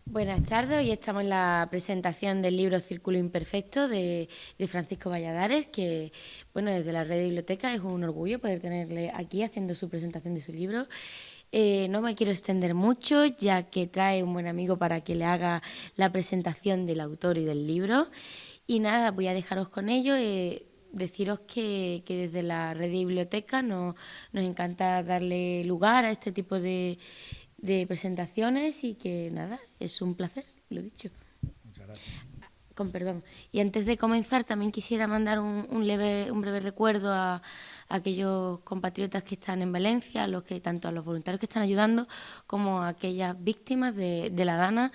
Buenas tardes, hoy estamos en la presentación del libro Círculo Imperfecto de Francisco Valladares, que, bueno, desde la red de biblioteca es un orgullo poder tenerle aquí haciendo su presentación de su libro. No me quiero extender mucho, ya que trae un buen amigo para que le haga la presentación del autor y del libro. Y nada, voy a dejaros con ello. Deciros que desde la red de biblioteca nos encanta darle lugar a este tipo de presentaciones y que nada, es un placer, lo dicho. Muchas gracias. Con perdón. Y antes de comenzar también quisiera mandar un breve recuerdo a aquellos compatriotas que están en Valencia, tanto a los voluntarios que están ayudando como a aquellas víctimas de la Dana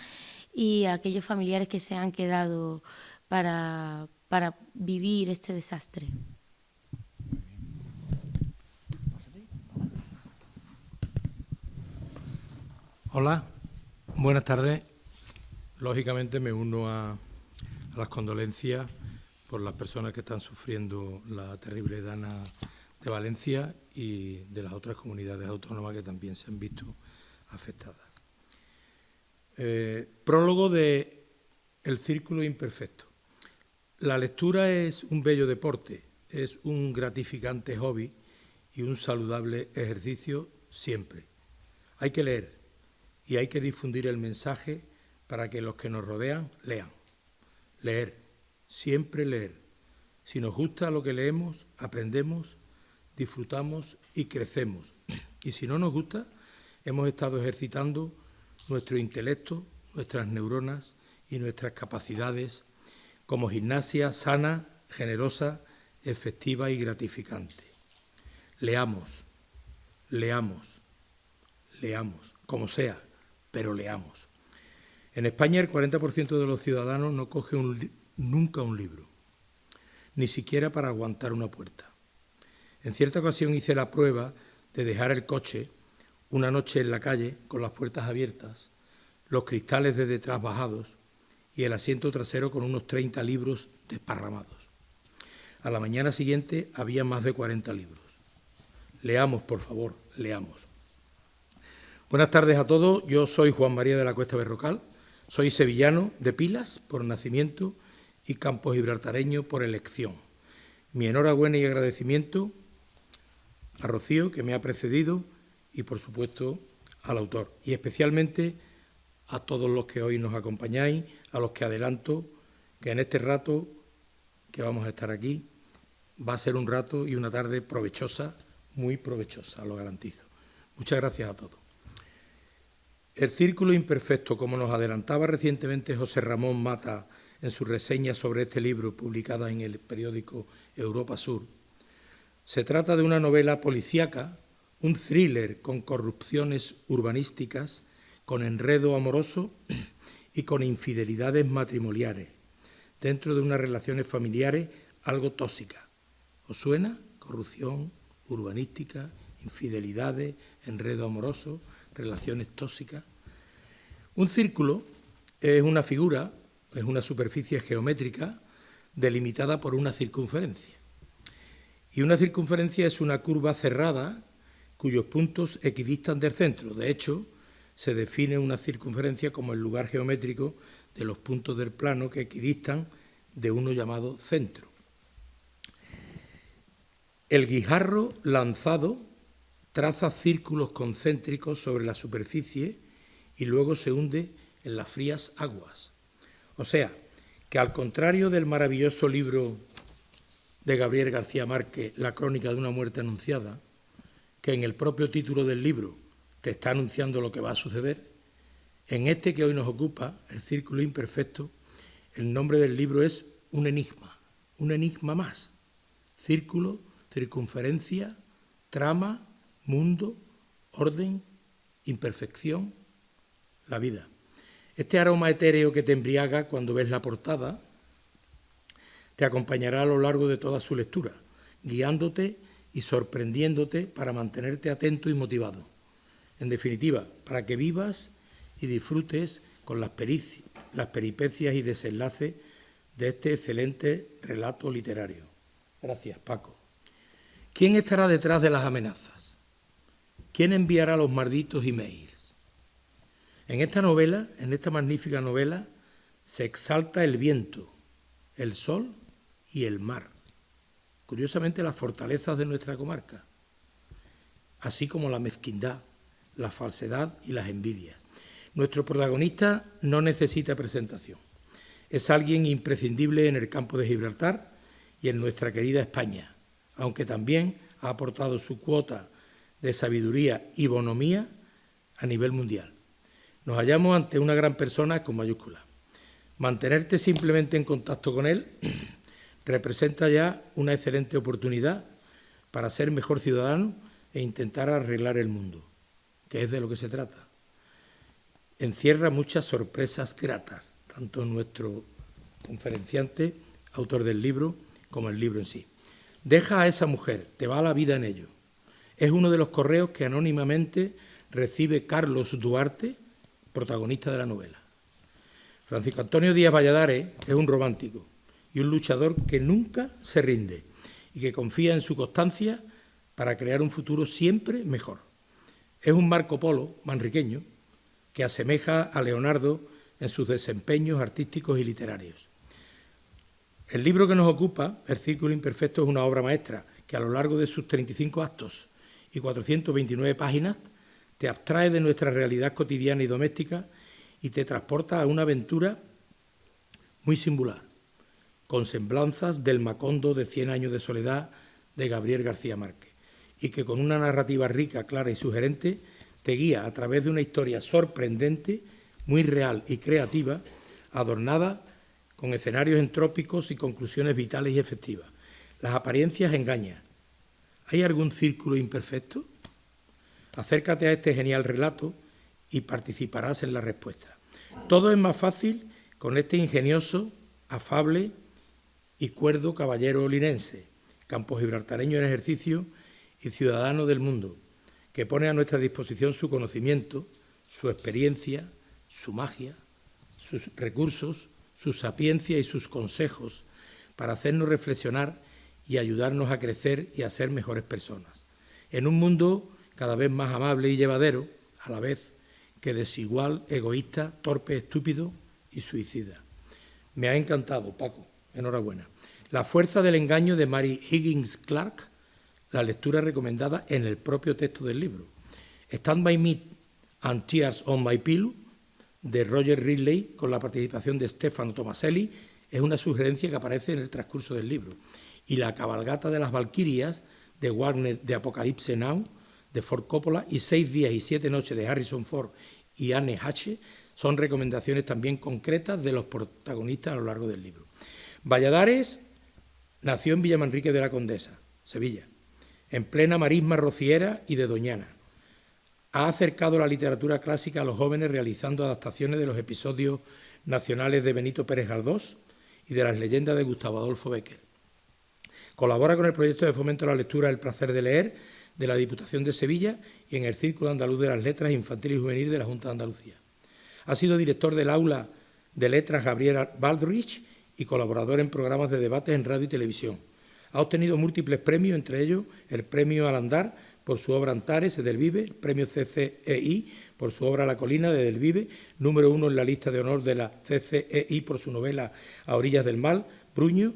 y a aquellos familiares que se han quedado para vivir este desastre. Hola, buenas tardes. Lógicamente me uno a las condolencias por las personas que están sufriendo la terrible Dana de Valencia y de las otras comunidades autónomas que también se han visto afectadas. Prólogo de El Círculo Imperfecto. La lectura es un bello deporte, es un gratificante hobby y un saludable ejercicio siempre. Hay que leer y hay que difundir el mensaje para que los que nos rodean lean. Leer, siempre leer. Si nos gusta lo que leemos, aprendemos, disfrutamos y crecemos. Y si no nos gusta, hemos estado ejercitando nuestro intelecto, nuestras neuronas y nuestras capacidades como gimnasia sana, generosa, efectiva y gratificante. Leamos, leamos, leamos, como sea, pero leamos. En España el 40% de los ciudadanos no coge nunca un libro, ni siquiera para aguantar una puerta. En cierta ocasión hice la prueba de dejar el coche una noche en la calle con las puertas abiertas, los cristales de detrás bajados y el asiento trasero con unos 30 libros desparramados. A la mañana siguiente había más de 40 libros. Leamos, por favor, leamos. Buenas tardes a todos, yo soy Juan María de la Cuesta Berrocal, soy sevillano de Pilas por nacimiento y campogibraltareño por elección. Mi enhorabuena y agradecimiento a Rocío, que me ha precedido, y por supuesto al autor, y especialmente a todos los que hoy nos acompañáis, a los que adelanto que en este rato que vamos a estar aquí va a ser un rato y una tarde provechosa, muy provechosa, lo garantizo. Muchas gracias a todos. El Círculo Imperfecto, como nos adelantaba recientemente José Ramón Mata en su reseña sobre este libro publicada en el periódico Europa Sur, se trata de una novela policíaca, un thriller con corrupciones urbanísticas, con enredo amoroso y con infidelidades matrimoniales, dentro de unas relaciones familiares algo tóxicas. ¿Os suena? Corrupción, urbanística, infidelidades, enredo amoroso, relaciones tóxicas. Un círculo es una figura, es una superficie geométrica delimitada por una circunferencia. Y una circunferencia es una curva cerrada cuyos puntos equidistan del centro. De hecho, se define una circunferencia como el lugar geométrico de los puntos del plano que equidistan de uno llamado centro. El guijarro lanzado traza círculos concéntricos sobre la superficie y luego se hunde en las frías aguas. O sea, que al contrario del maravilloso libro de Gabriel García Márquez, La crónica de una muerte anunciada, que en el propio título del libro te está anunciando lo que va a suceder, en este que hoy nos ocupa, El Círculo Imperfecto, el nombre del libro es un enigma más. Círculo, circunferencia, trama, mundo, orden, imperfección, la vida. Este aroma etéreo que te embriaga cuando ves la portada te acompañará a lo largo de toda su lectura, guiándote y sorprendiéndote para mantenerte atento y motivado. En definitiva, para que vivas y disfrutes con las peripecias y desenlaces de este excelente relato literario. Gracias, Paco. ¿Quién estará detrás de las amenazas? ¿Quién enviará los malditos emails? En esta novela, en esta magnífica novela, se exalta el viento, el sol y el mar. Curiosamente, las fortalezas de nuestra comarca, así como la mezquindad, la falsedad y las envidias. Nuestro protagonista no necesita presentación. Es alguien imprescindible en el campo de Gibraltar y en nuestra querida España, aunque también ha aportado su cuota de sabiduría y bonomía a nivel mundial. Nos hallamos ante una gran persona con mayúsculas. Mantenerte simplemente en contacto con él representa ya una excelente oportunidad para ser mejor ciudadano e intentar arreglar el mundo, que es de lo que se trata. Encierra muchas sorpresas gratas, tanto nuestro conferenciante, autor del libro, como el libro en sí. Deja a esa mujer, te va la vida en ello. Es uno de los correos que anónimamente recibe Carlos Duarte, protagonista de la novela. Francisco Antonio Díaz Valladares es un romántico y un luchador que nunca se rinde y que confía en su constancia para crear un futuro siempre mejor. Es un Marco Polo manriqueño que asemeja a Leonardo en sus desempeños artísticos y literarios. El libro que nos ocupa, El Círculo Imperfecto, es una obra maestra que a lo largo de sus 35 actos y 429 páginas te abstrae de nuestra realidad cotidiana y doméstica y te transporta a una aventura muy singular, con semblanzas del Macondo de 100 años de soledad de Gabriel García Márquez, y que con una narrativa rica, clara y sugerente te guía a través de una historia sorprendente, muy real y creativa, adornada con escenarios entrópicos y conclusiones vitales y efectivas. Las apariencias engañan. ¿Hay algún círculo imperfecto? Acércate a este genial relato y participarás en la respuesta. Todo es más fácil con este ingenioso, afable y cuerdo caballero linense, campogibraltareño en ejercicio y ciudadano del mundo, que pone a nuestra disposición su conocimiento, su experiencia, su magia, sus recursos, su sapiencia y sus consejos para hacernos reflexionar y ayudarnos a crecer y a ser mejores personas. En un mundo cada vez más amable y llevadero, a la vez que desigual, egoísta, torpe, estúpido y suicida. Me ha encantado, Paco, enhorabuena. La fuerza del engaño de Mary Higgins Clark, la lectura recomendada en el propio texto del libro. Stand by Me and Tears on My Pillow, de Roger Ridley, con la participación de Stefano Tomaselli, es una sugerencia que aparece en el transcurso del libro. Y La cabalgata de las Valquirias, de Warner, de Apocalypse Now, de Ford Coppola, y 6 días y 7 noches de Harrison Ford y Anne Hatch son recomendaciones también concretas de los protagonistas a lo largo del libro. Valladares nació en Villamanrique de la Condesa, Sevilla, en plena marisma rociera y de Doñana. Ha acercado la literatura clásica a los jóvenes realizando adaptaciones de los episodios nacionales de Benito Pérez Galdós y de las leyendas de Gustavo Adolfo Bécquer. Colabora con el proyecto de fomento a la lectura El placer de leer de la Diputación de Sevilla y en el Círculo Andaluz de las Letras Infantil y Juvenil de la Junta de Andalucía. Ha sido director del Aula de Letras Gabriel Baldrich y colaborador en programas de debates en radio y televisión. Ha obtenido múltiples premios, entre ellos el Premio Al Andar por su obra Antares, de Del Vive, el Premio CCEI por su obra La Colina, de Del Vive, número 1 en la lista de honor de la CCEI por su novela A orillas del mal, Bruño,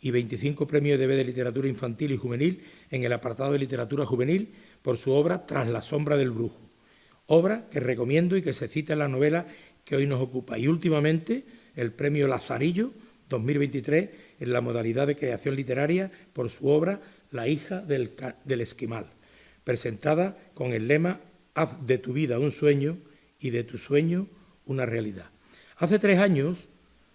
y 25 premios de literatura infantil y juvenil en el apartado de literatura juvenil por su obra Tras la sombra del brujo, obra que recomiendo y que se cita en la novela que hoy nos ocupa. Y últimamente el Premio Lazarillo 2023 en la modalidad de creación literaria por su obra La hija del esquimal, presentada con el lema Haz de tu vida un sueño y de tu sueño una realidad. Hace 3 años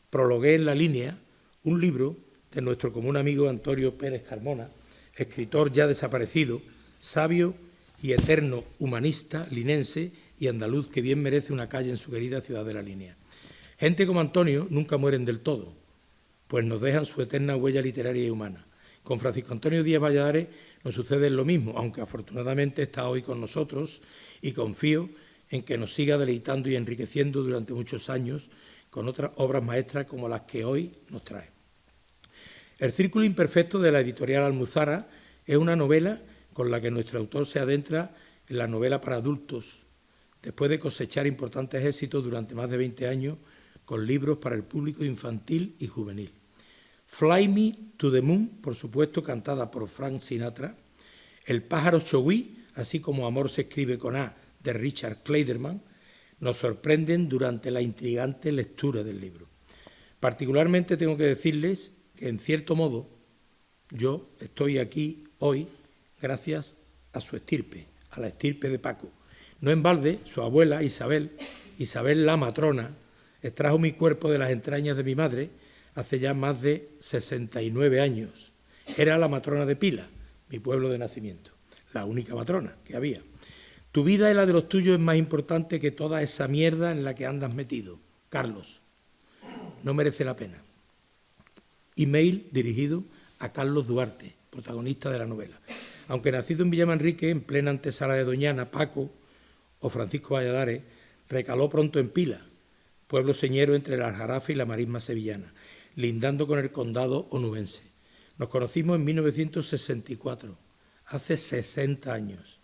prologué en La Línea un libro de nuestro común amigo Antonio Pérez Carmona, escritor ya desaparecido, sabio y eterno humanista, linense y andaluz que bien merece una calle en su querida ciudad de La Línea. Gente como Antonio nunca mueren del todo, pues nos dejan su eterna huella literaria y humana. Con Francisco Antonio Díaz Valladares nos sucede lo mismo, aunque afortunadamente está hoy con nosotros y confío en que nos siga deleitando y enriqueciendo durante muchos años con otras obras maestras como las que hoy nos trae. El Círculo Imperfecto, de la editorial Almuzara, es una novela con la que nuestro autor se adentra en la novela para adultos después de cosechar importantes éxitos durante más de 20 años con libros para el público infantil y juvenil. Fly Me to the Moon, por supuesto, cantada por Frank Sinatra, El pájaro Chowí, así como Amor se escribe con A, de Richard Clayderman, nos sorprenden durante la intrigante lectura del libro. Particularmente tengo que decirles que, en cierto modo, yo estoy aquí hoy gracias a su estirpe, a la estirpe de Paco. No en balde, su abuela Isabel la matrona, extrajo mi cuerpo de las entrañas de mi madre hace ya más de 69 años. Era la matrona de Pila, mi pueblo de nacimiento, la única matrona que había. Tu vida y la de los tuyos es más importante que toda esa mierda en la que andas metido, Carlos. No merece la pena. Email dirigido a Carlos Duarte, protagonista de la novela. Aunque nacido en Villamanrique, en plena antesala de Doñana, Paco, o Francisco Valladares, recaló pronto en Pila, pueblo señero entre la Aljarafe y la marisma sevillana, lindando con el condado onubense. Nos conocimos en 1964, hace 60 años,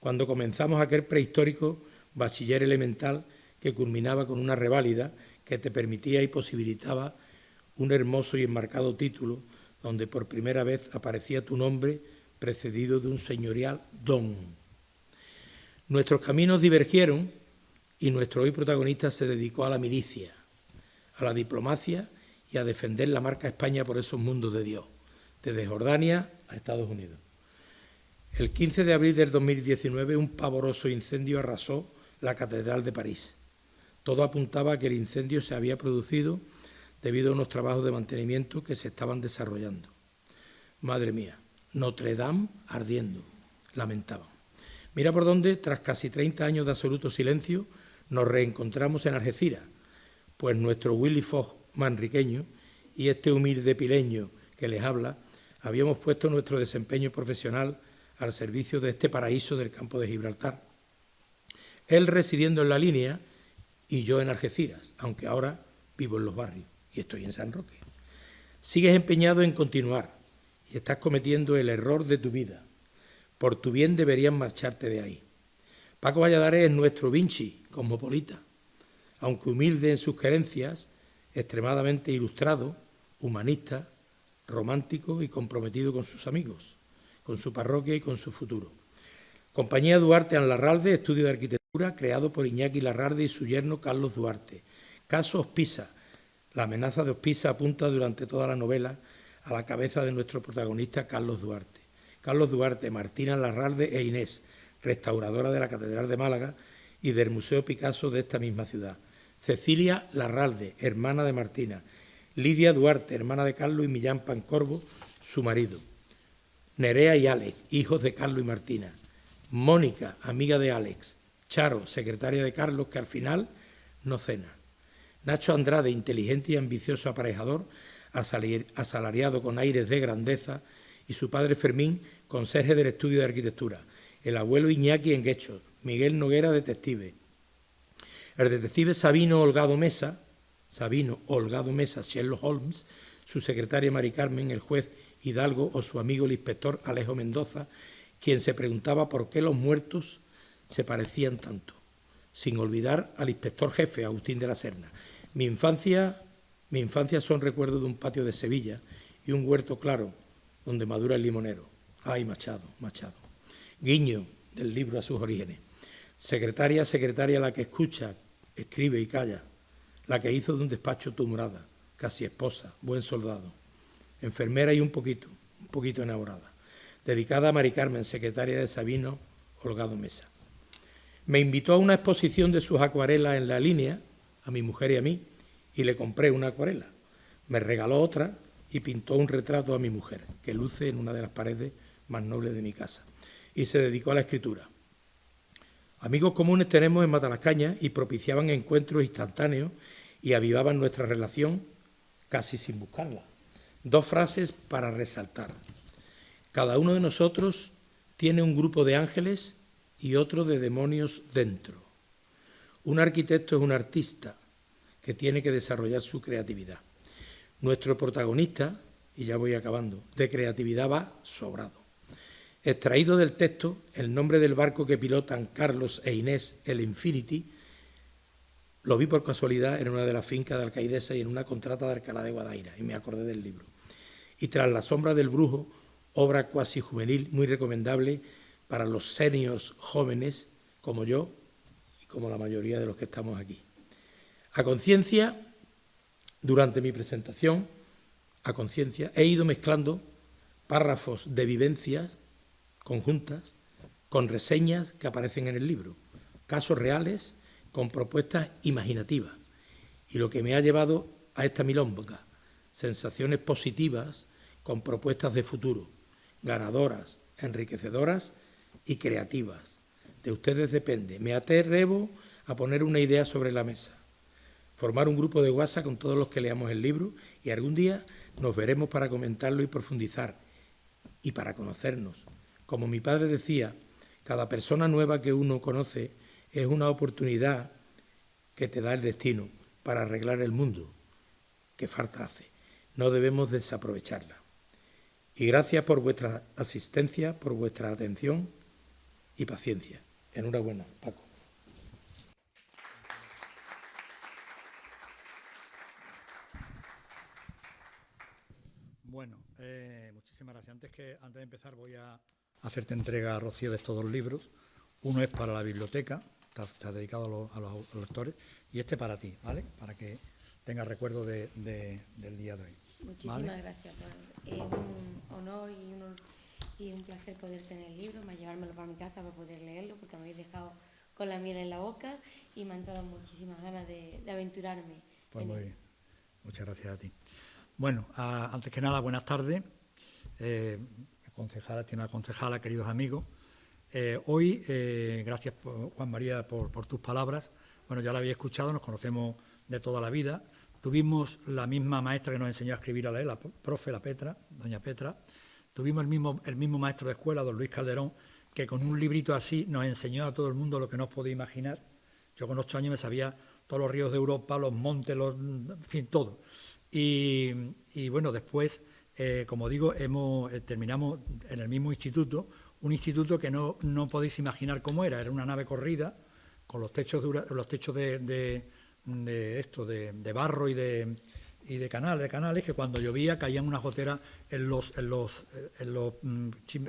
cuando comenzamos aquel prehistórico bachiller elemental que culminaba con una reválida que te permitía y posibilitaba un hermoso y enmarcado título donde por primera vez aparecía tu nombre precedido de un señorial don. Nuestros caminos divergieron y nuestro hoy protagonista se dedicó a la milicia, a la diplomacia y a defender la marca España por esos mundos de Dios, desde Jordania a Estados Unidos. El 15 de abril del 2019 un pavoroso incendio arrasó la Catedral de París. Todo apuntaba a que el incendio se había producido debido a unos trabajos de mantenimiento que se estaban desarrollando. Madre mía, Notre Dame ardiendo, lamentaban. Mira por dónde, tras casi 30 años de absoluto silencio, nos reencontramos en Algeciras, pues nuestro Willy Fogg manriqueño y este humilde pileño que les habla, habíamos puesto nuestro desempeño profesional al servicio de este paraíso del campo de Gibraltar. Él residiendo en la línea y yo en Algeciras, aunque ahora vivo en los barrios y estoy en San Roque. Sigues empeñado en continuar y estás cometiendo el error de tu vida. Por tu bien deberías marcharte de ahí. Paco Valladares es nuestro Vinci, cosmopolita, aunque humilde en sus querencias, extremadamente ilustrado, humanista, romántico y comprometido con sus amigos, con su parroquia y con su futuro. Compañía Duarte en Larralde, estudio de arquitectura, creado por Iñaki Larralde y su yerno Carlos Duarte. Caso Ospisa. La amenaza de Ospisa apunta durante toda la novela a la cabeza de nuestro protagonista Carlos Duarte. Carlos Duarte, Martina Larralde e Inés, restauradora de la Catedral de Málaga y del Museo Picasso de esta misma ciudad. Cecilia Larralde, hermana de Martina. Lidia Duarte, hermana de Carlos y Millán Pancorbo, su marido. Nerea y Alex, hijos de Carlos y Martina. Mónica, amiga de Alex. Charo, secretaria de Carlos, que al final no cena. Nacho Andrade, inteligente y ambicioso aparejador, asalariado con aires de grandeza, y su padre Fermín, conserje del estudio de arquitectura. El abuelo Iñaki en Guecho, Miguel Noguera, detective. El detective Sabino Holgado Mesa, Sherlock Holmes, su secretaria Mari Carmen, el juez Hidalgo o su amigo el inspector Alejo Mendoza, quien se preguntaba por qué los muertos se parecían tanto, sin olvidar al inspector jefe Agustín de la Serna. Mi infancia son recuerdos de un patio de Sevilla y un huerto claro donde madura el limonero. Ay, Machado. Guiño del libro a sus orígenes. Secretaria la que escucha, escribe y calla, la que hizo de un despacho tu morada, casi esposa, buen soldado, enfermera y un poquito enamorada. Dedicada a Mari Carmen, secretaria de Sabino Holgado Mesa. Me invitó a una exposición de sus acuarelas en la línea, a mi mujer y a mí, y le compré una acuarela. Me regaló otra y pintó un retrato a mi mujer, que luce en una de las paredes más nobles de mi casa, y se dedicó a la escritura. Amigos comunes tenemos en Matalascaña y propiciaban encuentros instantáneos y avivaban nuestra relación casi sin buscarla. 2 frases para resaltar. Cada uno de nosotros tiene un grupo de ángeles y otro de demonios dentro. Un arquitecto es un artista que tiene que desarrollar su creatividad. Nuestro protagonista, y ya voy acabando, de creatividad va sobrado. Extraído del texto, el nombre del barco que pilotan Carlos e Inés, el Infinity, lo vi por casualidad en una de las fincas de Alcaidesa y en una contrata de Alcalá de Guadaira, y me acordé del libro. Y Tras la sombra del brujo, obra cuasi juvenil muy recomendable para los seniors jóvenes como yo y como la mayoría de los que estamos aquí. A conciencia, durante mi presentación, he ido mezclando párrafos de vivencias conjuntas con reseñas que aparecen en el libro, casos reales con propuestas imaginativas. Y lo que me ha llevado a esta milonga, sensaciones positivas con propuestas de futuro, ganadoras, enriquecedoras y creativas. De ustedes depende. Me atrevo a poner una idea sobre la mesa, formar un grupo de WhatsApp con todos los que leamos el libro y algún día nos veremos para comentarlo y profundizar y para conocernos. Como mi padre decía, cada persona nueva que uno conoce es una oportunidad que te da el destino para arreglar el mundo, que falta hace. No debemos desaprovecharla. Y gracias por vuestra asistencia, por vuestra atención y paciencia. Enhorabuena, Paco. Bueno, muchísimas gracias. Antes de empezar voy a hacerte entrega, Rocío, de estos dos libros. Uno es para la biblioteca, está dedicado a los lectores, y este para ti, ¿vale? Para que tengas recuerdo del día de hoy. Muchísimas ¿vale? gracias. Es un honor y un placer poder tener el libro, más llevármelo para mi casa para poder leerlo, porque me habéis dejado con la miel en la boca y me han dado muchísimas ganas de aventurarme. Pues muy bien. Muchas gracias a ti. Bueno, antes que nada, buenas tardes. Estimada concejala, queridos amigos. Hoy, gracias, Juan María, por tus palabras. Bueno, ya la había escuchado, nos conocemos de toda la vida. Tuvimos la misma maestra que nos enseñó a escribir a leer, la profe, la Petra, doña Petra. Tuvimos el mismo maestro de escuela, don Luis Calderón, que con un librito así nos enseñó a todo el mundo lo que no os podéis imaginar. Yo con 8 años me sabía todos los ríos de Europa, los montes, en fin, todo. Y bueno, después, como digo, terminamos en el mismo instituto, un instituto que no podéis imaginar cómo era. Era una nave corrida con los techos de barro y de canales que cuando llovía caían unas goteras en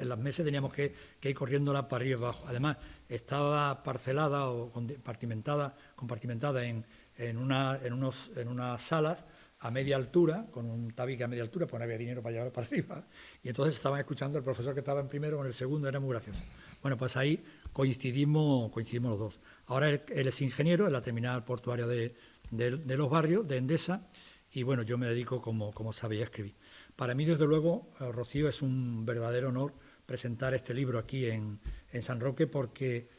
las mesas, teníamos que ir corriéndolas para arriba y abajo. Además, estaba parcelada o compartimentada en unas salas a media altura, con un tabique a media altura, pues no había dinero para llevarlo para arriba, y entonces estaban escuchando el profesor que estaba en primero con el segundo, era muy gracioso. Bueno, pues ahí coincidimos los dos. Ahora él es ingeniero en la terminal portuaria de Los Barrios, de Endesa, y bueno, yo me dedico, como sabéis, a escribir. Para mí, desde luego, Rocío, es un verdadero honor presentar este libro aquí en San Roque, porque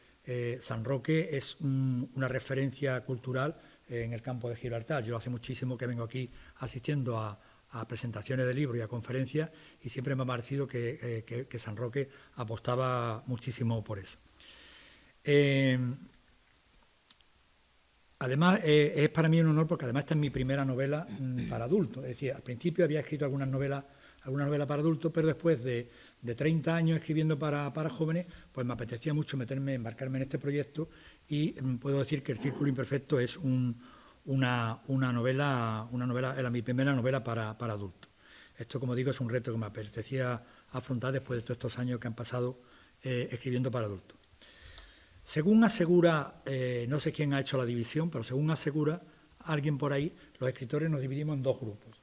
San Roque es una referencia cultural en el campo de Gibraltar. Yo hace muchísimo que vengo aquí asistiendo a presentaciones de libros y a conferencias, y siempre me ha parecido que San Roque apostaba muchísimo por eso. Además, es para mí un honor porque además esta es mi primera novela para adultos. Es decir, al principio había escrito alguna novela para adultos, pero después de 30 años escribiendo para jóvenes, pues me apetecía mucho embarcarme en este proyecto, y puedo decir que El Círculo Imperfecto es una novela, era mi primera novela para adultos. Esto, como digo, es un reto que me apetecía afrontar después de todos estos años que han pasado escribiendo para adultos. Según asegura, no sé quién ha hecho la división, pero según asegura alguien por ahí, los escritores nos dividimos en dos grupos.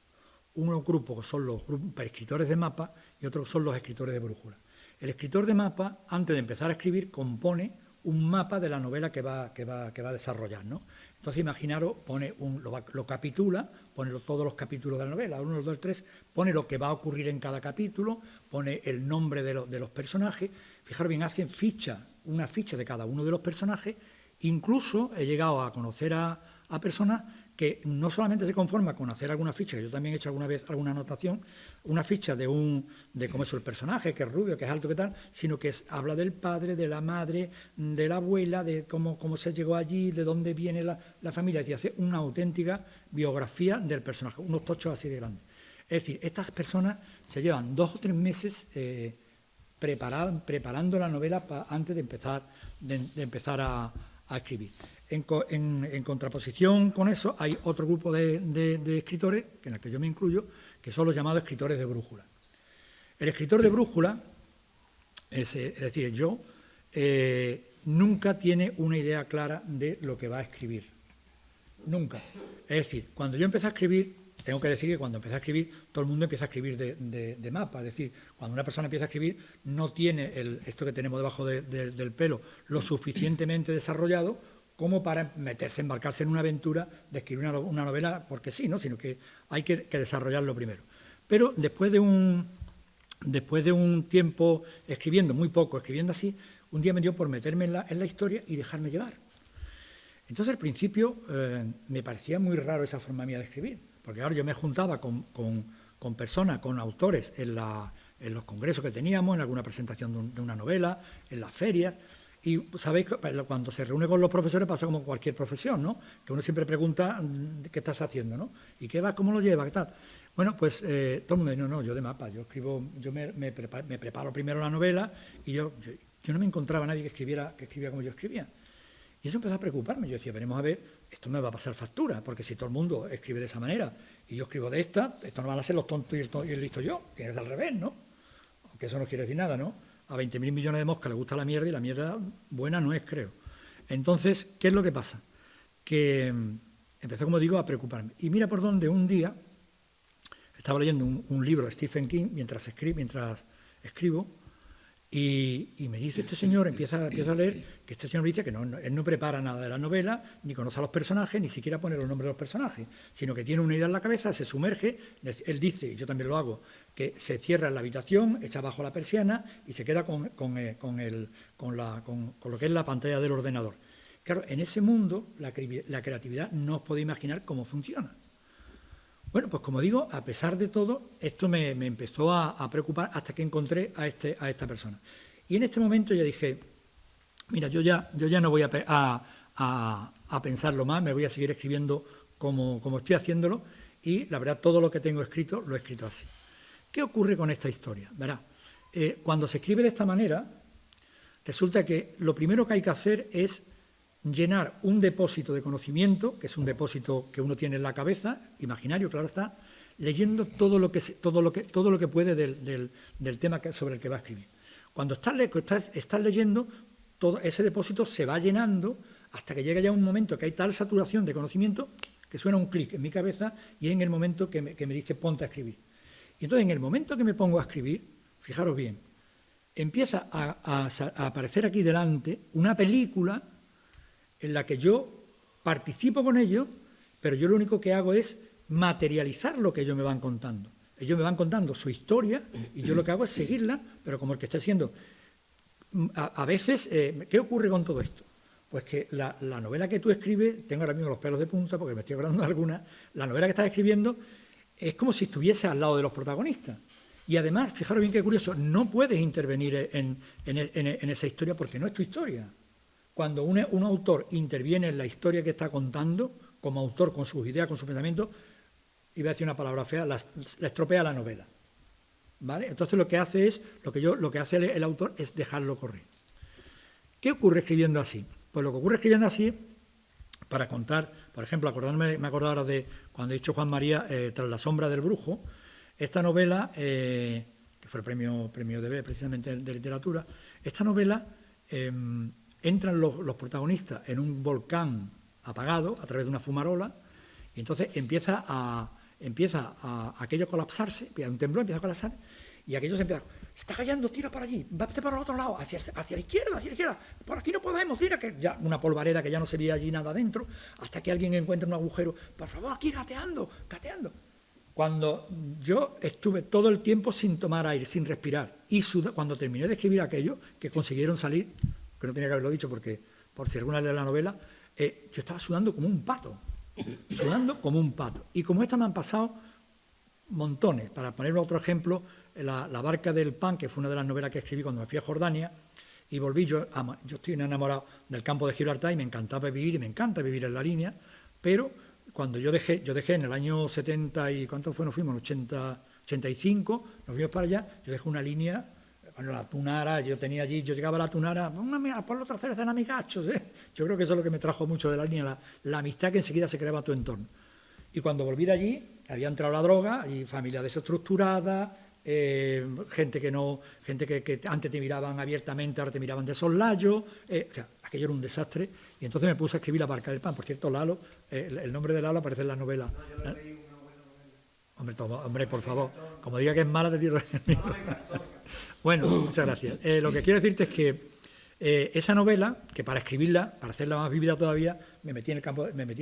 Un grupo son los escritores de mapa y otros son los escritores de brújula. El escritor de mapa, antes de empezar a escribir, compone un mapa de la novela que va a desarrollar, ¿no? Entonces, imaginaros, lo capitula, pone todos los capítulos de la novela, 1, 2, 3, pone lo que va a ocurrir en cada capítulo, pone el nombre de los personajes. Fijaros bien, hacen una ficha de cada uno de los personajes. Incluso he llegado a conocer a personas que no solamente se conforma con hacer alguna ficha, que yo también he hecho alguna vez alguna anotación, una ficha de cómo es el personaje, que es rubio, que es alto, que tal, sino que habla del padre, de la madre, de la abuela, de cómo se llegó allí, de dónde viene la familia, es decir, hace una auténtica biografía del personaje, unos tochos así de grandes. Es decir, estas personas se llevan 2 o 3 meses preparando la novela antes de empezar a escribir. En contraposición con eso, hay otro grupo de escritores, en el que yo me incluyo, que son los llamados escritores de brújula. El escritor de brújula, es decir, yo, nunca tiene una idea clara de lo que va a escribir. Nunca. Es decir, cuando yo empecé a escribir, tengo que decir que cuando empecé a escribir, todo el mundo empieza a escribir de mapa. Es decir, cuando una persona empieza a escribir, no tiene esto que tenemos debajo del pelo lo suficientemente desarrollado como para embarcarse en una aventura de escribir una novela porque sí, ¿no? Sino que hay que desarrollarlo primero. Pero después de un tiempo escribiendo, muy poco, escribiendo así, un día me dio por meterme en la historia y dejarme llevar. Entonces, al principio, me parecía muy raro esa forma mía de escribir, porque ahora yo me juntaba con personas, con autores en los congresos que teníamos, en alguna presentación de una novela, en las ferias. Y sabéis que cuando se reúne con los profesores pasa como cualquier profesión, ¿no? Que uno siempre pregunta qué estás haciendo, ¿no? ¿Y qué va? ¿Cómo lo lleva? ¿Qué tal? Bueno, pues todo el mundo dice, no, yo de mapa, yo escribo, yo me preparo primero la novela y yo no me encontraba a nadie que escribiera como yo escribía. Y eso empezó a preocuparme. Yo decía, veremos a ver, esto me va a pasar factura, porque si todo el mundo escribe de esa manera y yo escribo de esta, esto no van a ser los tontos y el listo yo, que es al revés, ¿no? Aunque eso no quiere decir nada, ¿no? A 20.000 millones de moscas les gusta la mierda y la mierda buena no es, creo. Entonces, ¿qué es lo que pasa? Que empezó, como digo, a preocuparme. Y mira por dónde un día estaba leyendo un libro de Stephen King mientras escribo y me dice este señor, empieza a leer, que este señor dice que él no prepara nada de la novela, ni conoce a los personajes, ni siquiera pone los nombres de los personajes, sino que tiene una idea en la cabeza, se sumerge, él dice, y yo también lo hago, que se cierra en la habitación, echa abajo la persiana y se queda con lo que es la pantalla del ordenador. Claro, en ese mundo la creatividad no os podéis imaginar cómo funciona. Bueno, pues como digo, a pesar de todo, esto me empezó a preocupar hasta que encontré a esta persona. Y en este momento ya dije, mira, yo ya no voy a pensarlo más, me voy a seguir escribiendo como estoy haciéndolo y la verdad todo lo que tengo escrito lo he escrito así. ¿Qué ocurre con esta historia? Verá, cuando se escribe de esta manera, resulta que lo primero que hay que hacer es llenar un depósito de conocimiento, que es un depósito que uno tiene en la cabeza, imaginario, claro está, leyendo todo lo que puede del tema sobre el que va a escribir. Cuando estás leyendo, todo ese depósito se va llenando hasta que llega ya un momento que hay tal saturación de conocimiento que suena un clic en mi cabeza y es en el momento que me dice ponte a escribir. Y entonces en el momento que me pongo a escribir, fijaros bien, empieza a aparecer aquí delante una película en la que yo participo con ellos, pero yo lo único que hago es materializar lo que ellos me van contando. Ellos me van contando su historia y yo lo que hago es seguirla, pero como el que está haciendo. A veces, ¿qué ocurre con todo esto? Pues que la novela que tú escribes, tengo ahora mismo los pelos de punta porque me estoy acordando de alguna, la novela que estás escribiendo es como si estuviese al lado de los protagonistas. Y además, fijaros bien qué curioso, no puedes intervenir en esa historia porque no es tu historia. Cuando un autor interviene en la historia que está contando, como autor, con sus ideas, con sus pensamientos, iba a decir una palabra fea, la estropea la novela. ¿Vale? Entonces lo que hace el autor es dejarlo correr. ¿Qué ocurre escribiendo así? Pues lo que ocurre escribiendo así, para contar, por ejemplo, me acuerdo ahora de cuando he dicho Juan María, Tras la sombra del brujo, esta novela, que fue el premio DB precisamente de literatura, esta novela entran los protagonistas en un volcán apagado a través de una fumarola y entonces empieza aquello a colapsarse, un temblor empieza a colapsar y aquello se empieza, se está cayendo, tira por allí, vete por el otro lado, hacia la izquierda, por aquí no podemos, tira, que ya una polvareda que ya no se veía allí nada adentro, hasta que alguien encuentra un agujero, por favor, aquí gateando. Cuando yo estuve todo el tiempo sin tomar aire, sin respirar, y cuando terminé de escribir aquello, que consiguieron salir, que no tenía que haberlo dicho porque, por si alguna lee la novela, yo estaba sudando como un pato. Y como esta me han pasado montones. Para poner otro ejemplo, la barca del pan, que fue una de las novelas que escribí cuando me fui a Jordania, y volví, yo estoy enamorado del campo de Gibraltar y me encantaba vivir, y me encanta vivir en la línea, pero cuando yo dejé en el año 70 y ¿cuánto fue? Nos fuimos, en 85, nos fuimos para allá, yo dejé una línea Bueno, la tunara, yo llegaba a la tunara, por la otra cerveza en amigachos, ¿eh? Yo creo que eso es lo que me trajo mucho de la línea, la amistad que enseguida se creaba a tu entorno. Y cuando volví de allí, había entrado la droga, y familia desestructurada, gente que antes te miraban abiertamente, ahora te miraban de soslayo, o sea, aquello era un desastre, y entonces me puse a escribir La barca del pan. Por cierto, Lalo, el nombre de Lalo aparece en la novela. No, yo leí una buena novela. Hombre, por favor, como diga que es mala, te tiro el libro. Bueno, muchas gracias. Lo que quiero decirte es que esa novela, que para escribirla, para hacerla más vívida todavía, me metí en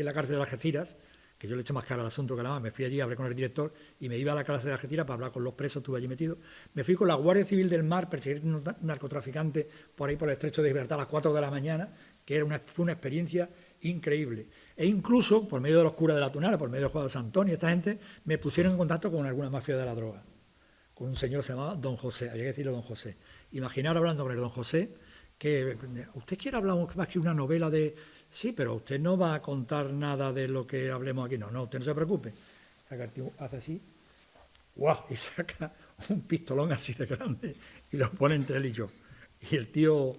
la cárcel de Algeciras, que yo le echo más cara al asunto que la más. Me fui allí, hablé con el director y me iba a la cárcel de Algeciras para hablar con los presos, estuve allí metido. Me fui con la Guardia Civil del Mar, perseguir un narcotraficante por ahí por el estrecho de Gibraltar a las 4 de la mañana, que fue una experiencia increíble. E incluso, por medio de los curas de la Tunara, por medio de Juan de Antonio, esta gente, me pusieron en contacto con alguna mafia de la droga, con un señor que se llamaba Don José, había que decirle Don José. Imaginar hablando con el Don José, que usted quiere hablar más que una novela de... Sí, pero usted no va a contar nada de lo que hablemos aquí. No, usted no se preocupe. Saca el tío, hace así, ¡guau! Y saca un pistolón así de grande y lo pone entre él y yo. Y el tío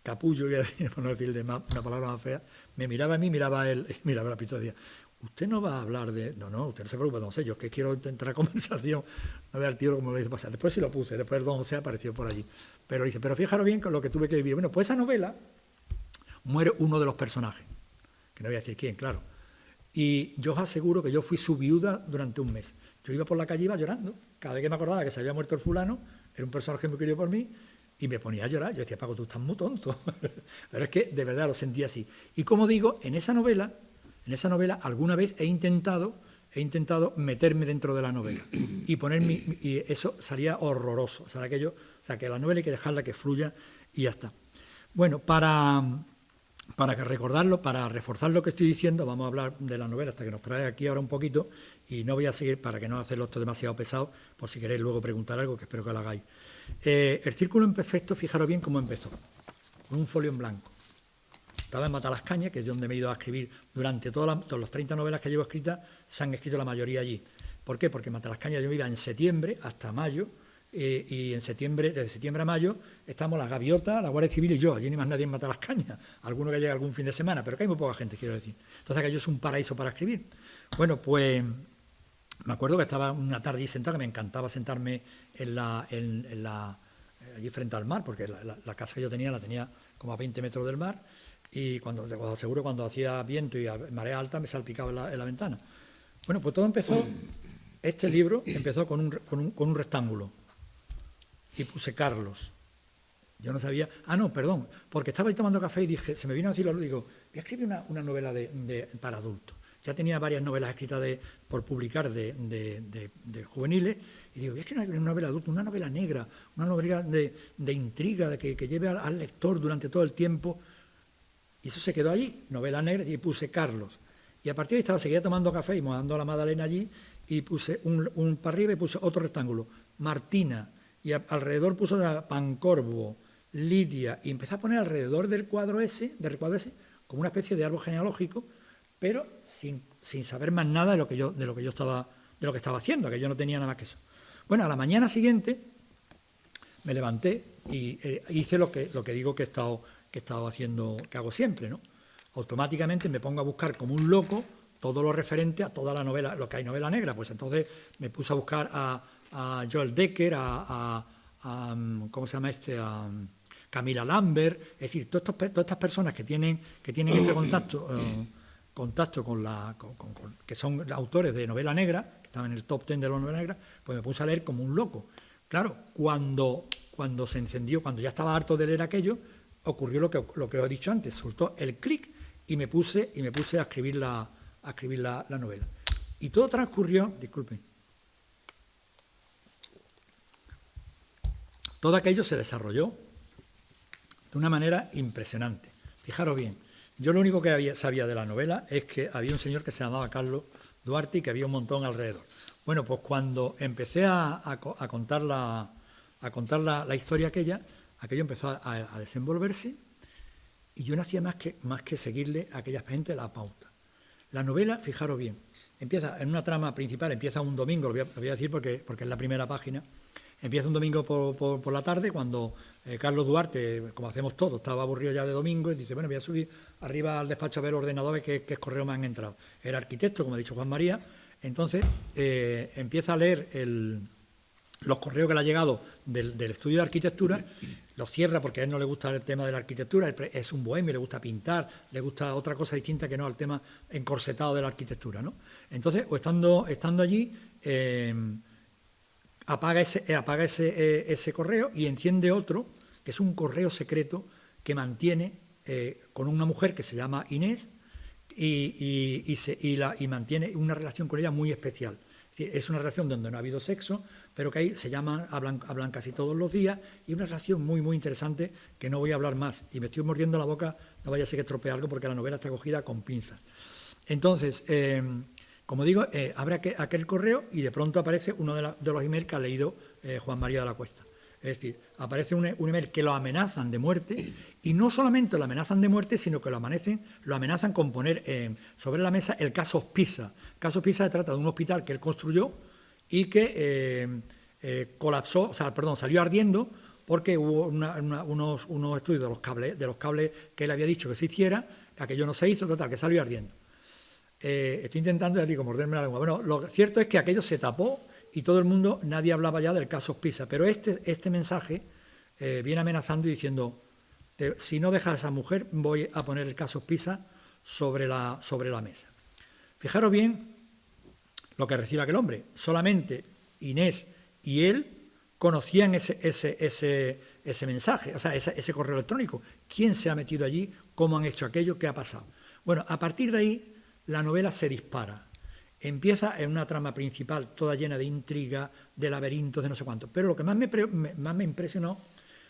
capullo, voy a decir, por no decirle una palabra más fea, me miraba a mí, miraba a él, y miraba la pistola y decía, usted no va a hablar de... No, usted no se preocupe, don José, yo es que quiero entrar a conversación. No vea al tío como lo dice pasar. Después sí lo puse, después el don José apareció por allí. Pero dice, pero fijaros bien con lo que tuve que vivir. Bueno, pues esa novela muere uno de los personajes, que no voy a decir quién, claro. Y yo os aseguro que yo fui su viuda durante un mes. Yo iba por la calle, iba llorando. Cada vez que me acordaba que se había muerto el fulano, era un personaje muy querido por mí, y me ponía a llorar. Yo decía, Paco, tú estás muy tonto. Pero es que de verdad lo sentía así. Y como digo, en esa novela alguna vez he intentado meterme dentro de la novela y y eso salía horroroso. O sea, que la novela hay que dejarla que fluya y ya está. Bueno, para recordarlo, para reforzar lo que estoy diciendo, vamos a hablar de la novela hasta que nos trae aquí ahora un poquito, y no voy a seguir para que no hacerlo esto demasiado pesado, por si queréis luego preguntar algo, que espero que lo hagáis. El Círculo Imperfecto, fijaros bien cómo empezó, con un folio en blanco. Estaba en Matalascaña, que es donde me he ido a escribir durante todas las 30 novelas que llevo escritas, se han escrito la mayoría allí. ¿Por qué? Porque en Matalascaña yo me iba en septiembre hasta mayo, y desde septiembre a mayo, estamos la Gaviota, la Guardia Civil y yo. Allí ni más nadie en Matalascaña. Alguno que llega algún fin de semana, pero que hay muy poca gente, quiero decir. Entonces aquello es un paraíso para escribir. Bueno, pues me acuerdo que estaba una tarde allí sentado, que me encantaba sentarme allí frente al mar, porque la casa que yo tenía la tenía como a 20 metros del mar, y seguro cuando hacía viento y marea alta me salpicaba en la ventana. Bueno, pues todo empezó, este libro empezó con un rectángulo. Y puse Carlos. Yo no sabía... perdón, porque estaba ahí tomando café y dije, se me vino a decir, digo, voy a escribir una novela para adultos. Ya tenía varias novelas escritas por publicar de juveniles, y digo, voy a escribir una novela adulta, una novela negra, una novela de intriga, de que lleve al lector durante todo el tiempo. Y eso se quedó allí, novela negra, y puse Carlos. Y a partir de ahí seguía tomando café y mojando a la Madalena allí, y puse un para arriba y puse otro rectángulo, Martina. Y alrededor puso Pancorbo, Lidia, y empecé a poner alrededor del recuadro ese, como una especie de árbol genealógico, pero sin saber más nada de lo que estaba haciendo, que yo no tenía nada más que eso. Bueno, a la mañana siguiente me levanté y hice lo que digo que he estado haciendo, que hago siempre, ¿no? Automáticamente me pongo a buscar como un loco todo lo referente a toda la novela, lo que hay novela negra. Pues entonces me puse a buscar a Joel Decker, ¿cómo se llama este? A Camila Lambert, es decir, todas estas personas que tienen este contacto con que son autores de novela negra, que estaban en el top 10 de la novela negra, pues me puse a leer como un loco. Claro, cuando se encendió, cuando ya estaba harto de leer aquello, ocurrió lo que os he dicho antes, soltó el clic y me puse a escribir la novela. Y todo transcurrió, disculpen, todo aquello se desarrolló de una manera impresionante. Fijaros bien, yo lo único que sabía de la novela es que había un señor que se llamaba Carlos Duarte y que había un montón alrededor. Bueno, pues cuando empecé a contar la historia aquello empezó a desenvolverse, y yo no hacía más que seguirle a aquella gente la pauta. La novela, fijaros bien, empieza en una trama principal, empieza un domingo, lo voy a decir porque es la primera página. Empieza un domingo por la tarde, cuando Carlos Duarte, como hacemos todos, estaba aburrido ya de domingo y dice, bueno, voy a subir arriba al despacho a ver los ordenadores que correo me han entrado. Era arquitecto, como ha dicho Juan María, entonces empieza a leer los correos que le ha llegado del estudio de arquitectura, los cierra porque a él no le gusta el tema de la arquitectura, es un bohemio, le gusta pintar, le gusta otra cosa distinta que no al tema encorsetado de la arquitectura, ¿no? Entonces, estando allí, apaga ese correo y enciende otro, que es un correo secreto que mantiene con una mujer que se llama Inés y mantiene una relación con ella muy especial. Es una relación donde no ha habido sexo, pero que ahí hablan casi todos los días, y una relación muy, muy interesante que no voy a hablar más. Y me estoy mordiendo la boca, no vaya a ser que estropee algo, porque la novela está cogida con pinzas. Entonces, como digo, abre aquel correo y de pronto aparece uno de los emails que ha leído Juan María de la Cuesta. Es decir, aparece un email que lo amenazan de muerte, y no solamente lo amenazan de muerte, sino que lo amenazan con poner sobre la mesa el caso Pisa. El caso Pisa se trata de un hospital que él construyó y que colapsó, salió ardiendo porque hubo unos estudios de los cables que él había dicho que se hiciera, aquello no se hizo, total, que salió ardiendo. Estoy intentando, ya digo, morderme la lengua. Bueno, lo cierto es que aquello se tapó y todo el mundo, nadie hablaba ya del caso Pisa, pero este mensaje viene amenazando y diciendo, si no dejas a esa mujer, voy a poner el caso Pisa sobre la mesa. Fijaros bien lo que recibe aquel hombre. Solamente Inés y él conocían ese mensaje, o sea, ese correo electrónico. ¿Quién se ha metido allí? ¿Cómo han hecho aquello? ¿Qué ha pasado? Bueno, a partir de ahí la novela se dispara. Empieza en una trama principal toda llena de intriga, de laberintos, de no sé cuánto. Pero lo que más me impresionó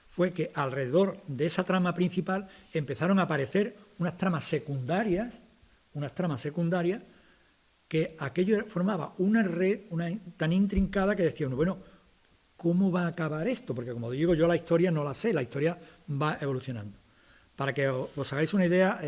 fue que alrededor de esa trama principal empezaron a aparecer unas tramas secundarias, que aquello formaba una red tan intrincada que decía uno, bueno, ¿cómo va a acabar esto? Porque como digo, yo la historia no la sé, la historia va evolucionando. Para que os hagáis una idea,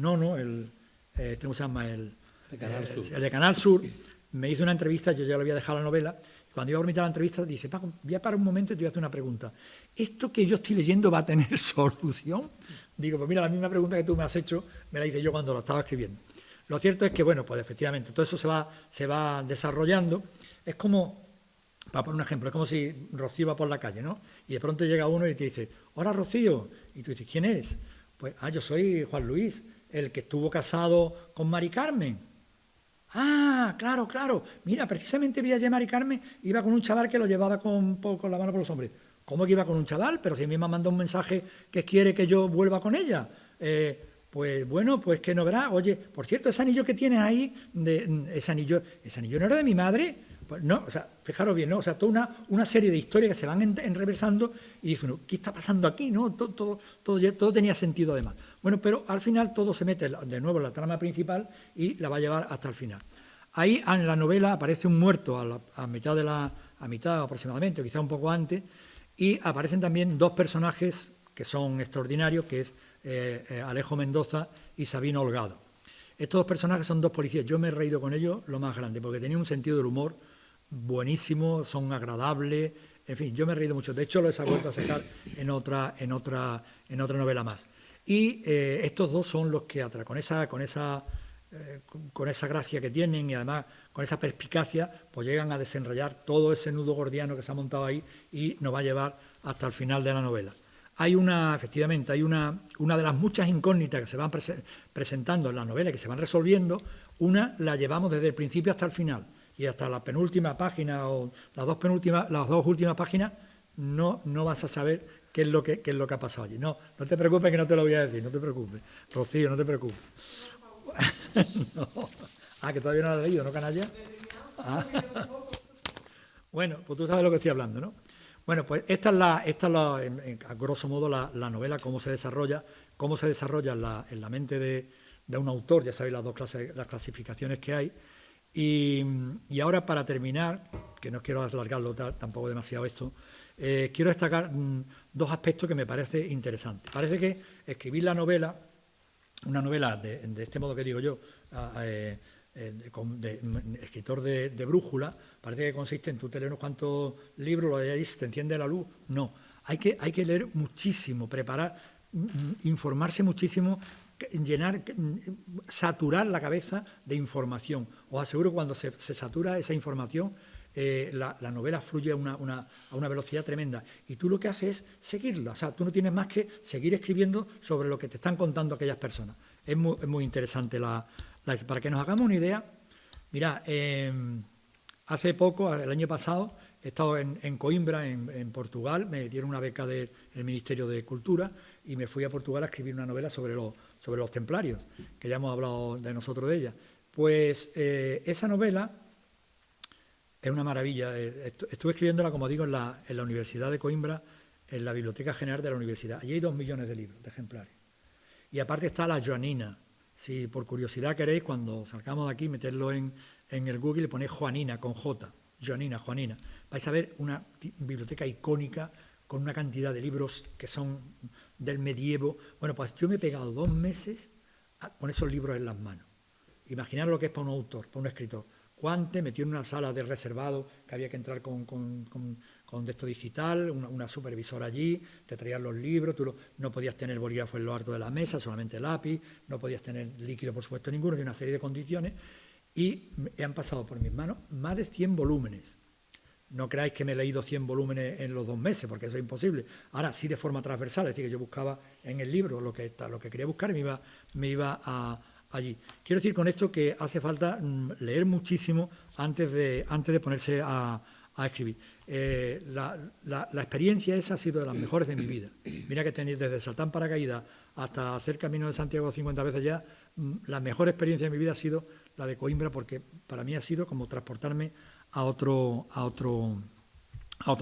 ¿cómo se llama? El de Canal Sur me hizo una entrevista, yo ya le había dejado la novela, y cuando iba a permitir la entrevista dice, Paco, voy a parar un momento y te voy a hacer una pregunta. ¿Esto que yo estoy leyendo va a tener solución? Digo, pues mira, la misma pregunta que tú me has hecho, me la hice yo cuando lo estaba escribiendo. Lo cierto es que, bueno, pues efectivamente, todo eso se va desarrollando. Es como, para poner un ejemplo, es como si Rocío va por la calle, ¿no? Y de pronto llega uno y te dice, hola Rocío, y tú dices, ¿quién eres? Pues, yo soy Juan Luis, el que estuvo casado con Mari Carmen. Ah, claro, mira, precisamente vi ayer Mari Carmen, iba con un chaval que lo llevaba con la mano por los hombros. ¿Cómo que iba con un chaval? Pero si a mí me ha mandado un mensaje que quiere que yo vuelva con ella. Pues bueno, pues que no verá. Oye, por cierto, ese anillo que tienes ahí, ese anillo no era de mi madre. Pues no, o sea, fijaros bien, ¿no? O sea, toda una serie de historias que se van enreversando y dice uno, ¿qué está pasando aquí? ¿No? Todo tenía sentido además. Bueno, pero al final todo se mete de nuevo en la trama principal y la va a llevar hasta el final. Ahí en la novela aparece un muerto a mitad aproximadamente, quizá un poco antes, y aparecen también dos personajes que son extraordinarios, que es Alejo Mendoza y Sabino Holgado. Estos dos personajes son dos policías. Yo me he reído con ellos lo más grande, porque tenían un sentido del humor buenísimo, son agradables, en fin, yo me he reído mucho. De hecho, lo he vuelto a sacar en otra novela más. Y estos dos son los que con esa gracia que tienen y además con esa perspicacia, pues llegan a desenrollar todo ese nudo gordiano que se ha montado ahí y nos va a llevar hasta el final de la novela. Efectivamente, hay una de las muchas incógnitas que se van presentando en la novela y que se van resolviendo. Una la llevamos desde el principio hasta el final, y hasta la penúltima página o las dos últimas páginas no vas a saber qué es lo que ha pasado allí. No te preocupes, que no te lo voy a decir, no te preocupes. Rocío, no te preocupes. No. Que todavía no lo has leído, ¿no, canalla? Bueno, pues tú sabes lo que estoy hablando, ¿no? Bueno, pues esta es a grosso modo la novela, cómo se desarrolla en la mente de un autor. Ya sabéis las clasificaciones que hay. Y ahora, para terminar, que no quiero alargarlo tampoco demasiado esto, quiero destacar dos aspectos que me parece interesantes. Parece que escribir una novela de este modo que digo yo, escritor de brújula, parece que consiste en tú te lees unos cuantos libros, lo de ahí te enciende la luz. No, hay que leer muchísimo, preparar, informarse muchísimo, saturar la cabeza de información. Os aseguro que cuando se satura esa información, la novela fluye a una velocidad tremenda y tú lo que haces es seguirla, o sea, tú no tienes más que seguir escribiendo sobre lo que te están contando aquellas personas. Es muy interesante para que nos hagamos una idea. Mira, hace poco, el año pasado, he estado en Coimbra, en Portugal, me dieron una beca del Ministerio de Cultura y me fui a Portugal a escribir una novela sobre los templarios, que ya hemos hablado de nosotros de ella. Pues esa novela es una maravilla. Estuve escribiéndola, como digo, en la Universidad de Coimbra, en la Biblioteca General de la Universidad. Allí hay 2 millones de libros, de ejemplares. Y aparte está la Joanina. Si por curiosidad queréis, cuando salgamos de aquí, meterlo en el Google y ponéis Joanina, con J, Joanina, Juanina. Vais a ver una biblioteca icónica con una cantidad de libros que son del medievo. Bueno, pues yo me he pegado 2 meses con esos libros en las manos. Imaginad lo que es para un autor, para un escritor. Juan te metió en una sala de reservado que había que entrar con texto digital, una supervisora allí, te traían los libros, no podías tener bolígrafo en lo alto de la mesa, solamente lápiz, no podías tener líquido, por supuesto, ninguno, y una serie de condiciones, y han pasado por mis manos más de 100 volúmenes. No creáis que me he leído 100 volúmenes en los 2 meses, porque eso es imposible. Ahora sí de forma transversal, es decir, que yo buscaba en el libro lo que quería buscar y me iba allí. Quiero decir con esto que hace falta leer muchísimo antes de ponerse a escribir. La experiencia esa ha sido de las mejores de mi vida. Mira que tenéis desde saltar en paracaídas hasta hacer Camino de Santiago 50 veces ya, la mejor experiencia de mi vida ha sido la de Coimbra, porque para mí ha sido como transportarme a otro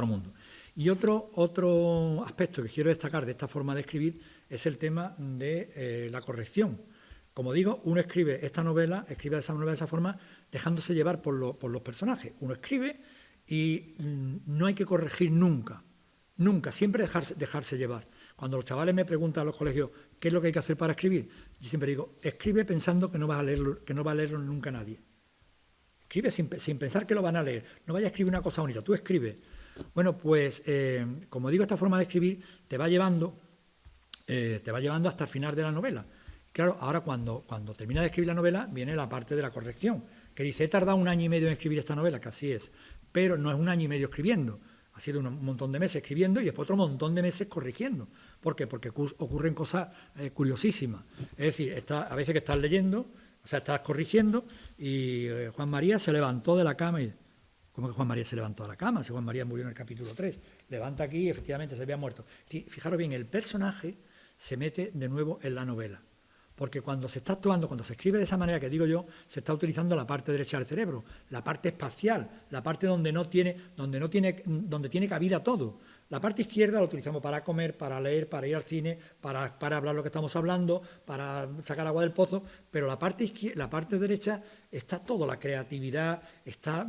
mundo. Y otro aspecto que quiero destacar de esta forma de escribir es el tema de la corrección. Como digo, uno escribe esa novela de esa forma, dejándose llevar por los personajes. Uno escribe y no hay que corregir nunca, siempre dejarse llevar. Cuando los chavales me preguntan a los colegios qué es lo que hay que hacer para escribir, yo siempre digo, escribe pensando que no va a leerlo nunca nadie. Escribe sin pensar que lo van a leer. No vayas a escribir una cosa bonita, tú escribes. Bueno, pues, como digo, esta forma de escribir te va llevando hasta el final de la novela. Claro, ahora cuando termina de escribir la novela, viene la parte de la corrección, que dice, he tardado 1 año y medio en escribir esta novela, que así es, pero no es 1 año y medio escribiendo, ha sido un montón de meses escribiendo y después otro montón de meses corrigiendo. ¿Por qué? Porque ocurren cosas curiosísimas. Es decir, a veces que estás leyendo, o sea, estás corrigiendo y Juan María se levantó de la cama y... ¿Cómo que Juan María se levantó de la cama? Si Juan María murió en el capítulo 3. Levanta aquí y efectivamente se había muerto. Fijaros bien, el personaje se mete de nuevo en la novela. Porque cuando se está actuando, cuando se escribe de esa manera que digo yo, se está utilizando la parte derecha del cerebro, la parte espacial, la parte donde tiene cabida todo. La parte izquierda la utilizamos para comer, para leer, para ir al cine, para hablar lo que estamos hablando, para sacar agua del pozo, pero la parte derecha está todo, la creatividad, está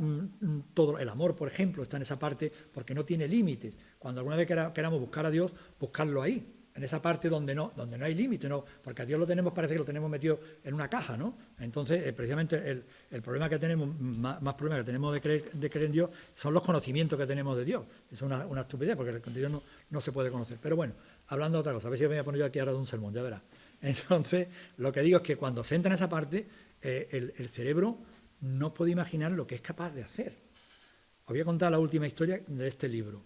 todo, el amor, por ejemplo, está en esa parte porque no tiene límites. Cuando alguna vez queramos buscar a Dios, buscarlo ahí. En esa parte donde no hay límite, ¿no? Porque a Dios parece que lo tenemos metido en una caja, ¿no? Entonces, precisamente el problema que tenemos, más problema que tenemos de creer en Dios, son los conocimientos que tenemos de Dios. Es una estupidez, porque el Dios no se puede conocer. Pero bueno, hablando de otra cosa, a ver si me voy a poner yo aquí ahora de un sermón, ya verás. Entonces, lo que digo es que cuando se entra en esa parte, el cerebro no puede imaginar lo que es capaz de hacer. Os voy a contar la última historia de este libro.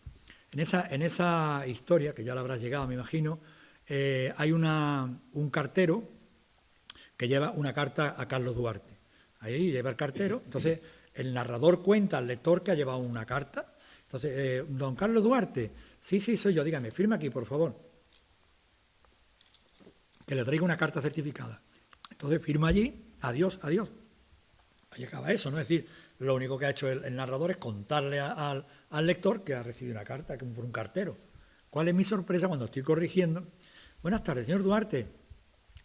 En esa historia, que ya la habrás llegado, me imagino, hay un cartero que lleva una carta a Carlos Duarte. Ahí lleva el cartero, entonces el narrador cuenta al lector que ha llevado una carta. Entonces, don Carlos Duarte, sí, soy yo, dígame, firma aquí, por favor. Que le traiga una carta certificada. Entonces firma allí, adiós. Ahí acaba eso, ¿no? Es decir, lo único que ha hecho el narrador es contarle al lector que ha recibido una carta por un cartero. ¿Cuál es mi sorpresa cuando estoy corrigiendo? Buenas tardes, señor Duarte.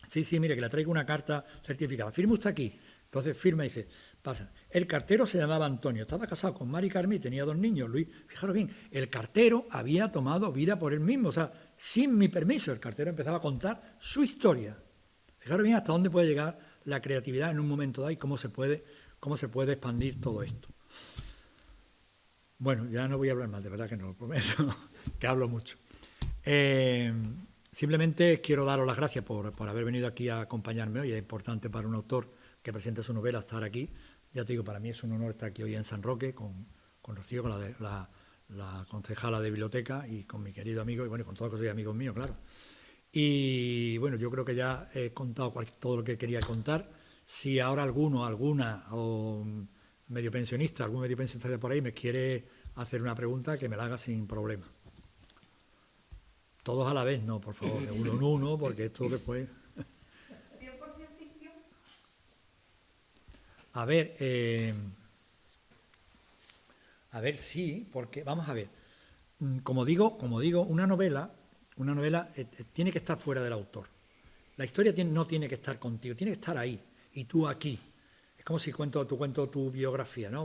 Sí, mire, que le traigo una carta certificada. Firme usted aquí. Entonces firma y dice, pasa. El cartero se llamaba Antonio, estaba casado con Mari Carmen y tenía 2 niños, Luis. Fijaros bien, el cartero había tomado vida por él mismo, o sea, sin mi permiso. El cartero empezaba a contar su historia. Fijaros bien hasta dónde puede llegar la creatividad en un momento dado y cómo se puede expandir todo esto. Bueno, ya no voy a hablar más, de verdad que no, lo prometo, que hablo mucho. Simplemente quiero daros las gracias por haber venido aquí a acompañarme hoy. Es importante para un autor que presente su novela estar aquí. Ya te digo, para mí es un honor estar aquí hoy en San Roque con Rocío, con la concejala de biblioteca y con mi querido amigo, y bueno, con todos los que sois amigos míos, claro. Y bueno, yo creo que ya he contado todo lo que quería contar. Si ahora alguna o algún medio pensionista de por ahí me quiere hacer una pregunta, que me la haga sin problema. Todos a la vez, no, por favor, de uno en uno, porque esto después... ¿100% ficción? A ver, sí, porque, vamos a ver, como digo, una novela tiene que estar fuera del autor. La historia no tiene que estar contigo, tiene que estar ahí, y tú aquí. Es como si cuento tu biografía, ¿no?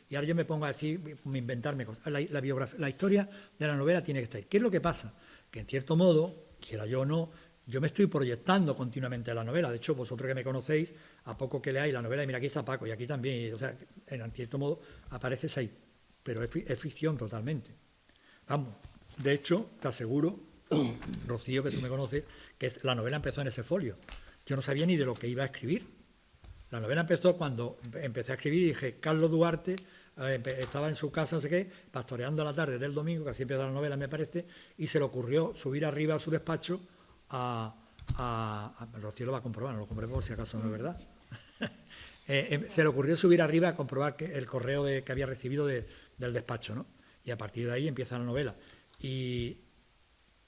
Y ahora yo me pongo a decir, inventarme cosas. La historia de la novela tiene que estar ahí. ¿Qué es lo que pasa? Que en cierto modo, quiera yo o no, yo me estoy proyectando continuamente en la novela. De hecho, vosotros que me conocéis, a poco que leáis la novela, y mira, aquí está Paco, y aquí también, o sea, en cierto modo apareces ahí, pero es ficción totalmente. Vamos, de hecho, te aseguro, Rocío, que tú me conoces, que la novela empezó en ese folio. Yo no sabía ni de lo que iba a escribir. La novela empezó cuando empecé a escribir y dije, Carlos Duarte estaba en su casa, no sé qué, pastoreando la tarde del domingo, que así empieza la novela, me parece, y se le ocurrió subir arriba a su despacho Rocío lo va a comprobar, no lo compré por si acaso no es verdad. Se le ocurrió subir arriba a comprobar el correo que había recibido del despacho, ¿no? Y a partir de ahí empieza la novela. Y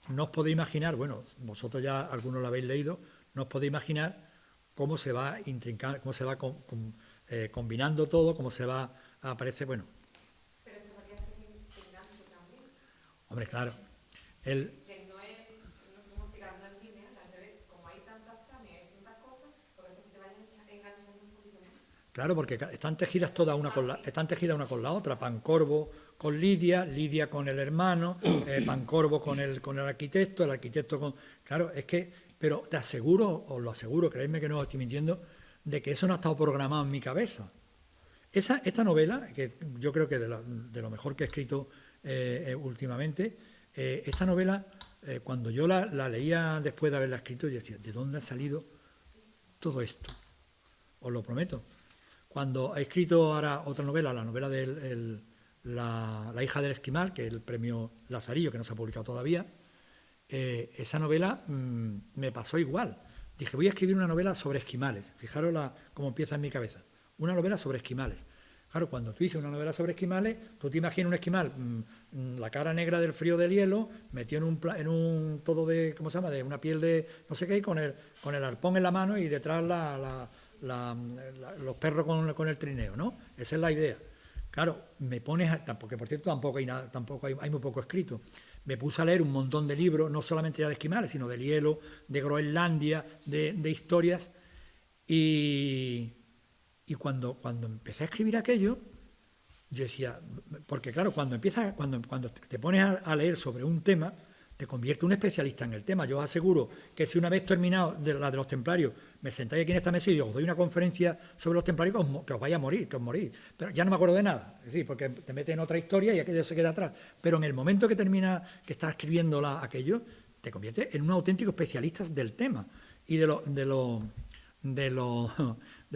no os podéis imaginar, bueno, vosotros ya algunos lo habéis leído, no os podéis imaginar cómo se va intrincando, cómo se va combinando todo, cómo se va aparece, bueno. Pero esto podría ser enganche también. Hombre, claro. Que no somos tirando en línea, al revés, como hay tantas tramas, hay tantas cosas, por eso te vayan enganchando un poquito más. Claro, porque están tejidas todas una con la otra, Pancorbo con Lidia con el hermano, Pancorbo con el arquitecto con... Claro, es que, pero te aseguro, os lo aseguro, creedme que no os estoy mintiendo, de que eso no ha estado programado en mi cabeza. Esta novela, que yo creo que de lo mejor que he escrito últimamente, esta novela, cuando yo la leía después de haberla escrito, yo decía, ¿de dónde ha salido todo esto? Os lo prometo. Cuando he escrito ahora otra novela, la novela de la hija del esquimal, que es el premio Lazarillo, que no se ha publicado todavía, esa novela me pasó igual. Dije, voy a escribir una novela sobre esquimales. Fijaros cómo empieza en mi cabeza. Una novela sobre esquimales. Claro, cuando tú dices una novela sobre esquimales, tú te imaginas un esquimal, la cara negra del frío del hielo, metido en un todo de, ¿cómo se llama?, de una piel de no sé qué, con el arpón en la mano y detrás los perros con el trineo, ¿no? Esa es la idea. Claro, me pones, porque por cierto tampoco hay muy poco escrito. Me puse a leer un montón de libros, no solamente ya de esquimales, sino del hielo, de Groenlandia, de historias, y cuando empecé a escribir aquello, yo decía, porque claro, cuando te pones a leer sobre un tema, te convierte en un especialista en el tema. Yo os aseguro que si una vez terminado la de los templarios, me sentáis aquí en esta mesa y os doy una conferencia sobre los templarios, que os vaya a morir, que os morís. Pero ya no me acuerdo de nada, es decir, porque te metes en otra historia y aquello se queda atrás. Pero en el momento que termina, que estás escribiendo aquello, te convierte en un auténtico especialista del tema. Y de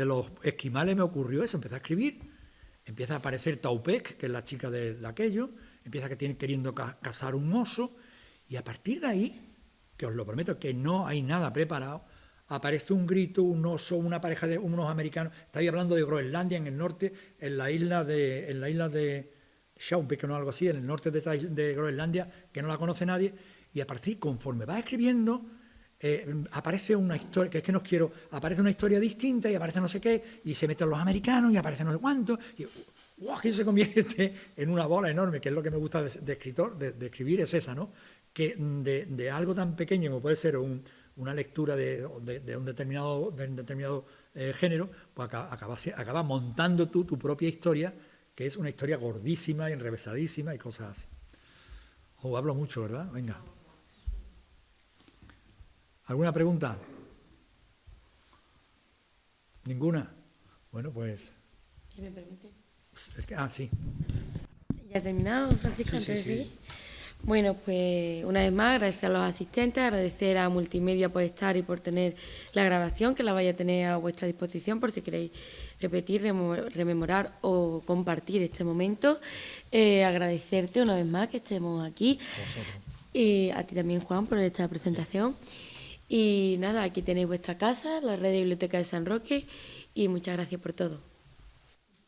los esquimales me ocurrió eso, empecé a escribir, empieza a aparecer Taupec, que es la chica de aquello, empieza queriendo cazar un oso, y a partir de ahí, que os lo prometo, que no hay nada preparado, aparece un grito, un oso, una pareja de unos americanos, estáis hablando de Groenlandia en el norte, en la isla de Schaumburg, o algo así, en el norte de Groenlandia, que no la conoce nadie, y a partir, conforme vas escribiendo, aparece una historia, que es que no quiero, aparece una historia distinta y aparece no sé qué, y se meten los americanos y aparece no sé cuánto, y ¡wow!, que se convierte en una bola enorme, que es lo que me gusta de escritor, de escribir, es esa, ¿no? Que de algo tan pequeño como puede ser una lectura de un determinado género, pues acaba montando tú tu propia historia, que es una historia gordísima y enrevesadísima y cosas así. Hablo mucho, ¿verdad? Venga. ¿Alguna pregunta? ¿Ninguna? Bueno, pues... Si me permite. Sí. ¿Ya ha terminado, Francisco? Sí, antes de sí. seguir? Bueno, pues una vez más agradecer a los asistentes, agradecer a Multimedia por estar y por tener la grabación, que la vaya a tener a vuestra disposición por si queréis repetir, rememorar o compartir este momento. Agradecerte una vez más que estemos aquí. Y a ti también, Juan, por esta presentación. Y nada, aquí tenéis vuestra casa, la Red de Biblioteca de San Roque, y muchas gracias por todo.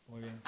Muy bien.